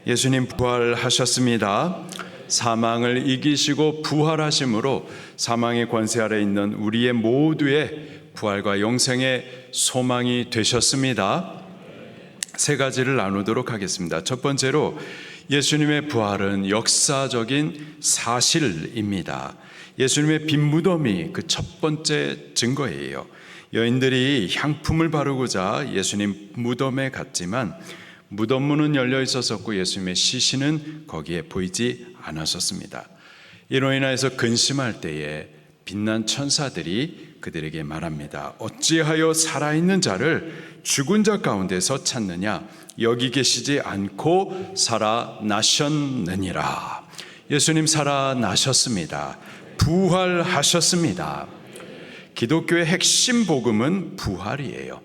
예수님 부활하셨습니다. 사망을 이기시고 부활하심으로 사망의 권세 아래 있는 우리의 모두의 부활과 영생의 소망이 되셨습니다. 세 가지를 나누도록 하겠습니다. 첫 번째로 예수님의 부활은 역사적인 사실입니다. 예수님의 빈 무덤이 그 첫 번째 증거예요. 여인들이 향품을 바르고자 예수님 무덤에 갔지만 무덤 문은 열려 있었었고 예수님의 시신은 거기에 보이지 않았었습니다. 이로 인하여서 근심할 때에 빛난 천사들이 그들에게 말합니다. 어찌하여 살아있는 자를 죽은 자 가운데서 찾느냐? 여기 계시지 않고 살아나셨느니라. 예수님 살아나셨습니다. 부활하셨습니다. 기독교의 핵심 복음은 부활이에요.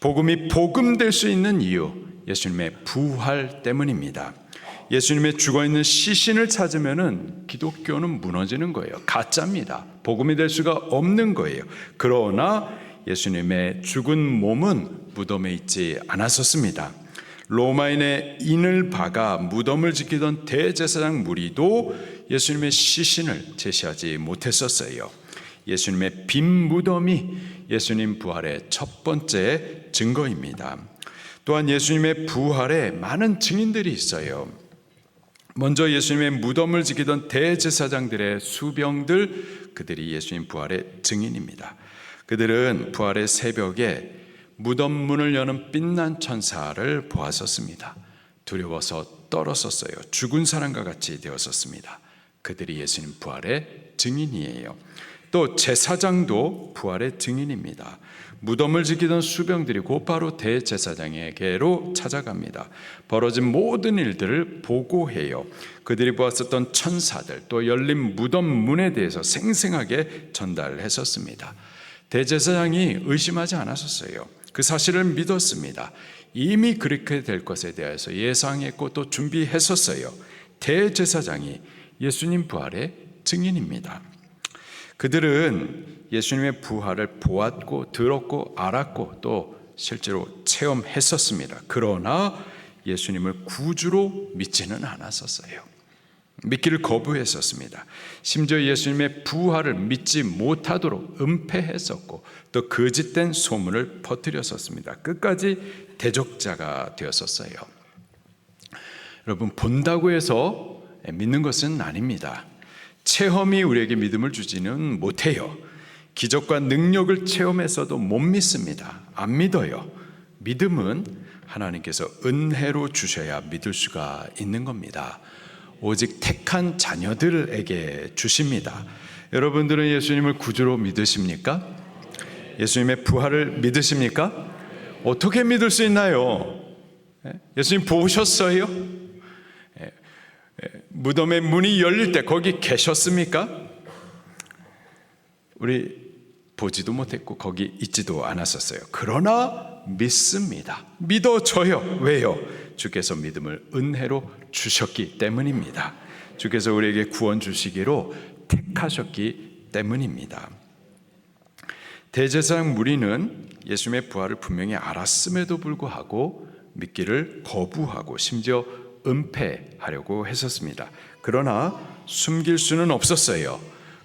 복음이 복음될 수 있는 이유, 예수님의 부활 때문입니다. 예수님의 죽어있는 시신을 찾으면 기독교는 무너지는 거예요. 가짜입니다. 복음이 될 수가 없는 거예요. 그러나 예수님의 죽은 몸은 무덤에 있지 않았었습니다. 로마인의 인을 박아 무덤을 지키던 대제사장 무리도 예수님의 시신을 제시하지 못했었어요. 예수님의 빈 무덤이 예수님 부활의 첫 번째 증거입니다. 또한 예수님의 부활에 많은 증인들이 있어요. 먼저 예수님의 무덤을 지키던 대제사장들의 수병들, 그들이 예수님 부활의 증인입니다. 그들은 부활의 새벽에 무덤 문을 여는 빛난 천사를 보았었습니다. 두려워서 떨었었어요. 죽은 사람과 같이 되었었습니다. 그들이 예수님 부활의 증인이에요. 또 제사장도 부활의 증인입니다. 무덤을 지키던 수병들이 곧바로 대제사장에게로 찾아갑니다. 벌어진 모든 일들을 보고해요. 그들이 보았었던 천사들, 또 열린 무덤 문에 대해서 생생하게 전달했었습니다. 대제사장이 의심하지 않았었어요. 그 사실을 믿었습니다. 이미 그렇게 될 것에 대해서 예상했고 또 준비했었어요. 대제사장이 예수님 부활의 증인입니다. 그들은 예수님의 부활을 보았고 들었고 알았고 또 실제로 체험했었습니다. 그러나 예수님을 구주로 믿지는 않았었어요. 믿기를 거부했었습니다. 심지어 예수님의 부활을 믿지 못하도록 은폐했었고 또 거짓된 소문을 퍼뜨렸었습니다. 끝까지 대적자가 되었었어요. 여러분, 본다고 해서 믿는 것은 아닙니다. 체험이 우리에게 믿음을 주지는 못해요. 기적과 능력을 체험했어도 못 믿습니다. 안 믿어요. 믿음은 하나님께서 은혜로 주셔야 믿을 수가 있는 겁니다. 오직 택한 자녀들에게 주십니다. 여러분들은 예수님을 구주로 믿으십니까? 예수님의 부활을 믿으십니까? 어떻게 믿을 수 있나요? 예수님 보셨어요? 무덤의 문이 열릴 때 거기 계셨습니까? 우리 보지도 못했고 거기 있지도 않았었어요. 그러나 믿습니다. 믿어져요. 왜요? 주께서 믿음을 은혜로 주셨기 때문입니다. 주께서 우리에게 구원 주시기로 택하셨기 때문입니다. 대제사장 무리는 예수님의 부활을 분명히 알았음에도 불구하고 믿기를 거부하고 심지어 은폐하려고 했었습니다. 그러나 숨길 수는 없었어요.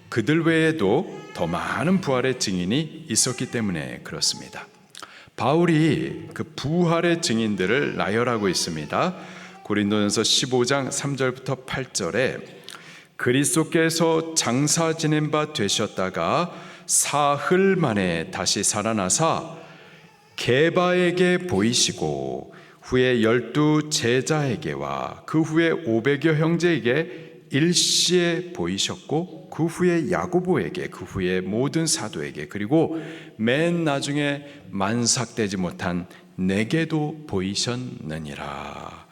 그들 외에도 더 많은 부활의 증인이 있었기 때문에 그렇습니다. 바울이 그 부활의 증인들을 나열하고 있습니다. 고린도전서 15장 3절부터 8절에 그리스도께서 장사 지낸 바 되셨다가 사흘 만에 다시 살아나사 게바에게 보이시고 후에 12 제자에게와 그 후에 500여 형제에게 일시에 보이셨고 그 후에 야고보에게 그 후에 모든 사도에게 그리고 맨 나중에 만삭되지 못한 내게도 보이셨느니라.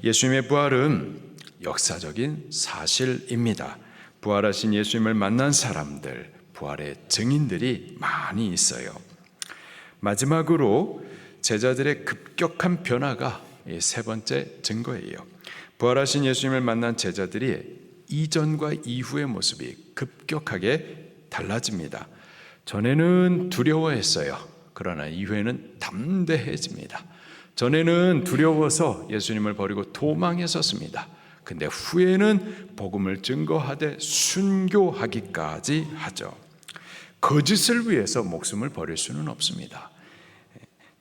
예수님의 부활은 역사적인 사실입니다. 부활하신 예수님을 만난 사람들, 부활의 증인들이 많이 있어요. 마지막으로 제자들의 급격한 변화가 세 번째 증거예요. 부활하신 예수님을 만난 제자들이 이전과 이후의 모습이 급격하게 달라집니다. 전에는 두려워했어요. 그러나 이후에는 담대해집니다. 전에는 두려워서 예수님을 버리고 도망했었습니다. 근데 후에는 복음을 증거하되 순교하기까지 하죠. 거짓을 위해서 목숨을 버릴 수는 없습니다.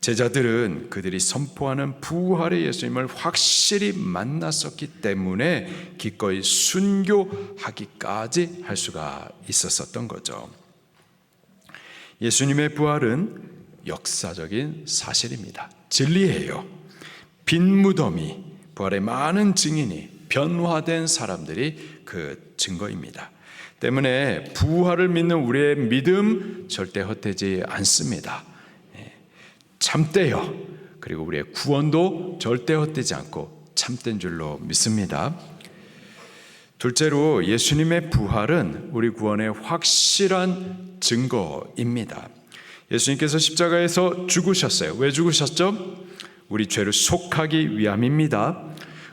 제자들은 그들이 선포하는 부활의 예수님을 확실히 만났었기 때문에 기꺼이 순교하기까지 할 수가 있었던 거죠. 예수님의 부활은 역사적인 사실입니다. 진리예요. 빈 무덤이, 부활의 많은 증인이, 변화된 사람들이 그 증거입니다. 때문에 부활을 믿는 우리의 믿음 절대 헛되지 않습니다. 참되요. 그리고 우리의 구원도 절대 헛되지 않고 참된 줄로 믿습니다. 둘째로 예수님의 부활은 우리 구원의 확실한 증거입니다. 예수님께서 십자가에서 죽으셨어요. 왜 죽으셨죠? 우리 죄를 속하기 위함입니다.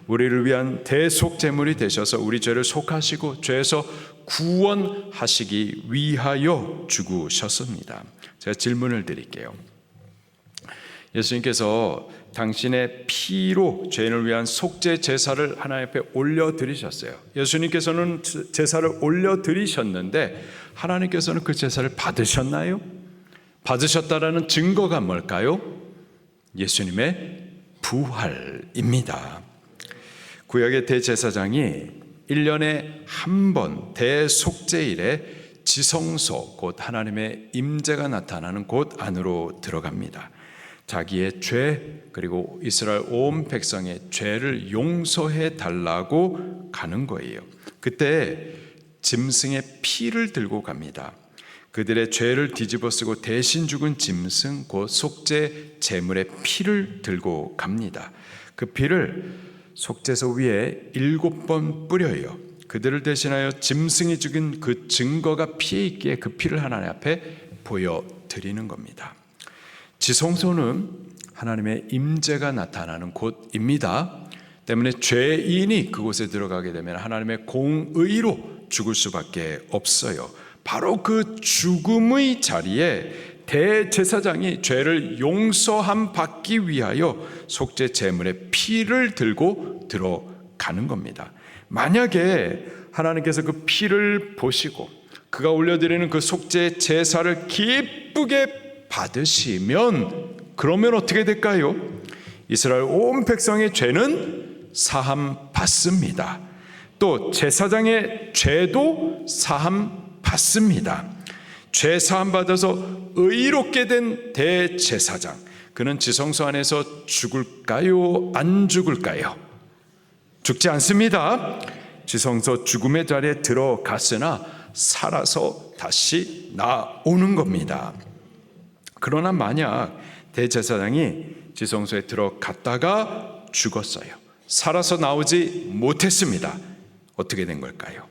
우리를 위한 대속제물이 되셔서 우리 죄를 속하시고 죄에서 구원하시기 위하여 죽으셨습니다. 제가 질문을 드릴게요. 예수님께서 당신의 피로 죄인을 위한 속죄 제사를 하나님 앞에 올려드리셨어요. 예수님께서는 제사를 올려드리셨는데 하나님께서는 그 제사를 받으셨나요? 받으셨다라는 증거가 뭘까요? 예수님의 부활입니다. 구약의 대제사장이 1년에 한 번 대속죄일에 지성소, 곧 하나님의 임재가 나타나는 곳 안으로 들어갑니다. 자기의 죄 그리고 이스라엘 온 백성의 죄를 용서해 달라고 가는 거예요. 그때 짐승의 피를 들고 갑니다. 그들의 죄를 뒤집어쓰고 대신 죽은 짐승 곧 속죄 제물의 피를 들고 갑니다. 그 피를 속죄소 위에 7번 뿌려요. 그들을 대신하여 짐승이 죽인 그 증거가 피에 있기에 그 피를 하나님 앞에 보여드리는 겁니다. 지성소는 하나님의 임재가 나타나는 곳입니다. 때문에 죄인이 그곳에 들어가게 되면 하나님의 공의로 죽을 수밖에 없어요. 바로 그 죽음의 자리에 대제사장이 죄를 용서함 받기 위하여 속죄 제물의 피를 들고 들어가는 겁니다. 만약에 하나님께서 그 피를 보시고 그가 올려드리는 그 속죄 제사를 기쁘게 받으시면 그러면 어떻게 될까요? 이스라엘 온 백성의 죄는 사함 받습니다. 또 제사장의 죄도 사함 받습니다. 죄 사함 받아서 의롭게 된 대제사장, 그는 지성소 안에서 죽을까요? 안 죽을까요? 죽지 않습니다. 지성소 죽음의 자리에 들어갔으나 살아서 다시 나오는 겁니다. 그러나 만약 대제사장이 지성소에 들어갔다가 죽었어요. 살아서 나오지 못했습니다. 어떻게 된 걸까요?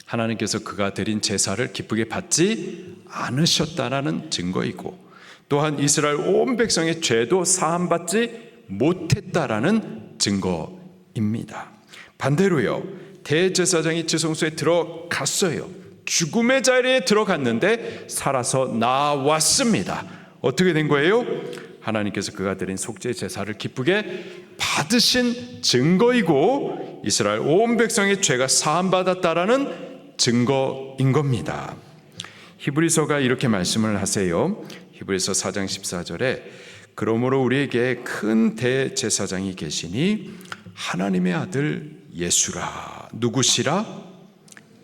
하나님께서 그가 드린 제사를 기쁘게 받지 않으셨다라는 증거이고, 또한 이스라엘 온 백성의 죄도 사함받지 못했다라는 증거입니다. 반대로요, 대제사장이 지성소에 들어갔어요. 죽음의 자리에 들어갔는데 살아서 나왔습니다. 어떻게 된 거예요? 하나님께서 그가 드린 속죄 제사를 기쁘게 받으신 증거이고 이스라엘 온 백성의 죄가 사함받았다라는 증거인 겁니다. 히브리서가 이렇게 말씀을 하세요. 히브리서 4장 14절에 그러므로 우리에게 큰 대제사장이 계시니 하나님의 아들 예수라. 누구시라?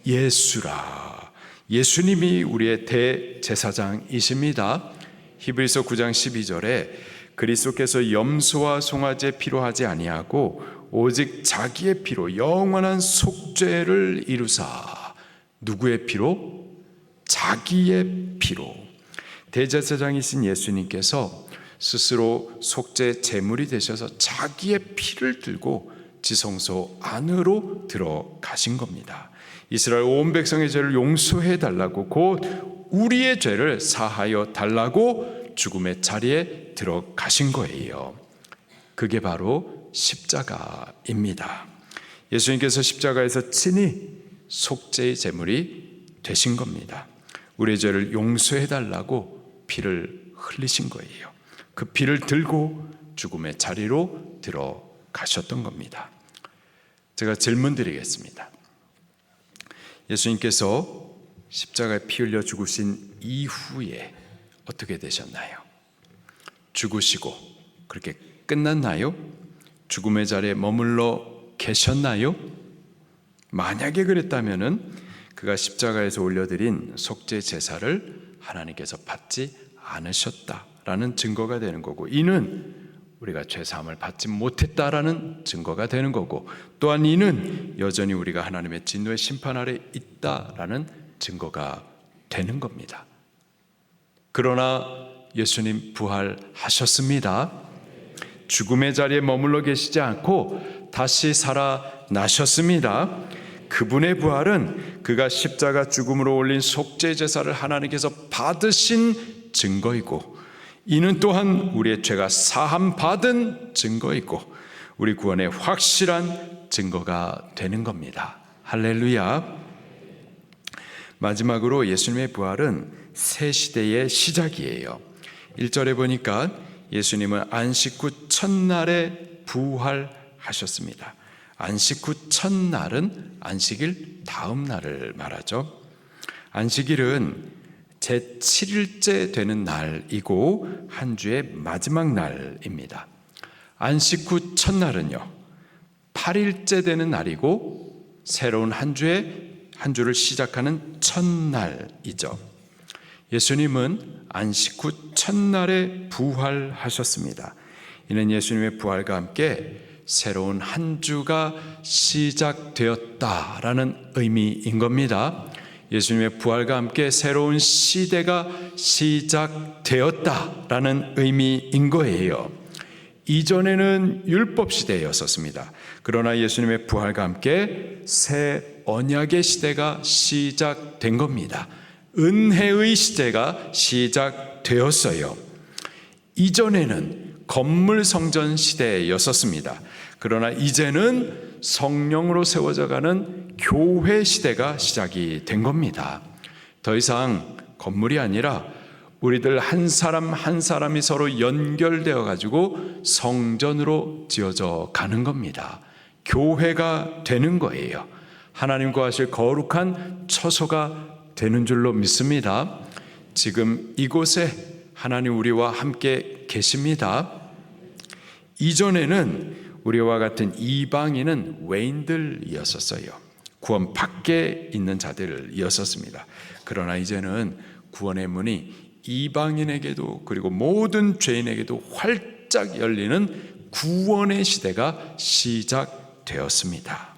예수라. 예수님이 우리의 대제사장이십니다. 히브리서 9장 12절에 그리스도께서 염소와 송아지의 피로 하지 아니하고 오직 자기의 피로 영원한 속죄를 이루사. 누구의 피로? 자기의 피로. 대제사장이신 예수님께서 스스로 속죄 제물이 되셔서 자기의 피를 들고 지성소 안으로 들어가신 겁니다. 이스라엘 온 백성의 죄를 용서해 달라고, 곧 우리의 죄를 사하여 달라고 죽음의 자리에 들어가신 거예요. 그게 바로 십자가입니다. 예수님께서 십자가에서 친히 속죄의 제물이 되신 겁니다. 우리의 죄를 용서해 달라고 피를 흘리신 거예요. 그 피를 들고 죽음의 자리로 들어가셨던 겁니다. 제가 질문 드리겠습니다. 예수님께서 십자가에 피 흘려 죽으신 이후에 어떻게 되셨나요? 죽으시고 그렇게 끝났나요? 죽음의 자리에 머물러 계셨나요? 만약에 그랬다면은 그가 십자가에서 올려드린 속죄 제사를 하나님께서 받지 않으셨다라는 증거가 되는 거고, 이는 우리가 죄사함을 받지 못했다라는 증거가 되는 거고, 또한 이는 여전히 우리가 하나님의 진노의 심판 아래 있다라는 증거가 되는 겁니다. 그러나 예수님 부활하셨습니다. 죽음의 자리에 머물러 계시지 않고 다시 살아나셨습니다. 그분의 부활은 그가 십자가 죽음으로 올린 속죄 제사를 하나님께서 받으신 증거이고, 이는 또한 우리의 죄가 사함 받은 증거이고 우리 구원의 확실한 증거가 되는 겁니다. 할렐루야. 마지막으로 예수님의 부활은 새 시대의 시작이에요. 1절에 보니까 예수님은 안식 후 첫날에 부활하셨습니다. 안식 후 첫날은 안식일 다음 날을 말하죠. 안식일은 제7일째 되는 날이고 한 주의 마지막 날입니다. 안식 후 첫날은요 8일째 되는 날이고 새로운 한 주를 시작하는 첫날이죠. 예수님은 안식 후 첫날에 부활하셨습니다. 이는 예수님의 부활과 함께 새로운 한 주가 시작되었다라는 의미인 겁니다. 예수님의 부활과 함께 새로운 시대가 시작되었다라는 의미인 거예요. 이전에는 율법 시대였었습니다. 그러나 예수님의 부활과 함께 새 언약의 시대가 시작된 겁니다. 은혜의 시대가 시작되었어요. 이전에는 건물 성전 시대였었습니다. 그러나 이제는 성령으로 세워져 가는 교회 시대가 시작이 된 겁니다. 더 이상 건물이 아니라 우리들 한 사람 한 사람이 서로 연결되어 가지고 성전으로 지어져 가는 겁니다. 교회가 되는 거예요. 하나님과 하실 거룩한 처소가 되는 줄로 믿습니다. 지금 이곳에 하나님 우리와 함께 계십니다. 이전에는 우리와 같은 이방인은 외인들이었었어요. 구원 밖에 있는 자들이었었습니다. 그러나 이제는 구원의 문이 이방인에게도 그리고 모든 죄인에게도 활짝 열리는 구원의 시대가 시작되었습니다.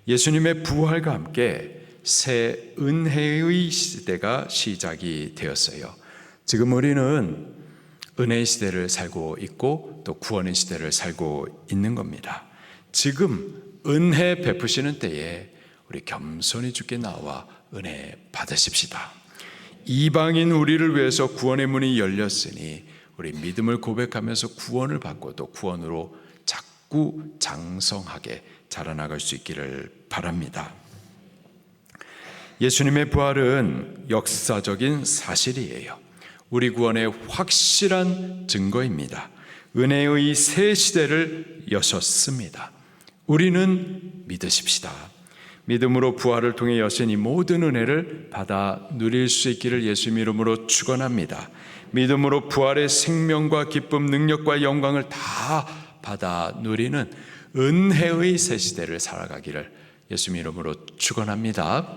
예수님의 부활과 함께 새 은혜의 시대가 시작이 되었어요. 지금 우리는 은혜의 시대를 살고 있고 또 구원의 시대를 살고 있는 겁니다. 지금 은혜 베푸시는 때에 우리 겸손히 주께 나와 은혜 받으십시다. 이방인 우리를 위해서 구원의 문이 열렸으니 우리 믿음을 고백하면서 구원을 받고 또 구원으로 자꾸 장성하게 자라나갈 수 있기를 바랍니다. 예수님의 부활은 역사적인 사실이에요. 우리 구원의 확실한 증거입니다. 은혜의 새 시대를 여셨습니다. 우리는 믿으십시다. 믿음으로 부활을 통해 여신 이 모든 은혜를 받아 누릴 수 있기를 예수님 이름으로 축원합니다. 믿음으로 부활의 생명과 기쁨, 능력과 영광을 다 받아 누리는 은혜의 새 시대를 살아가기를 예수님 이름으로 축원합니다.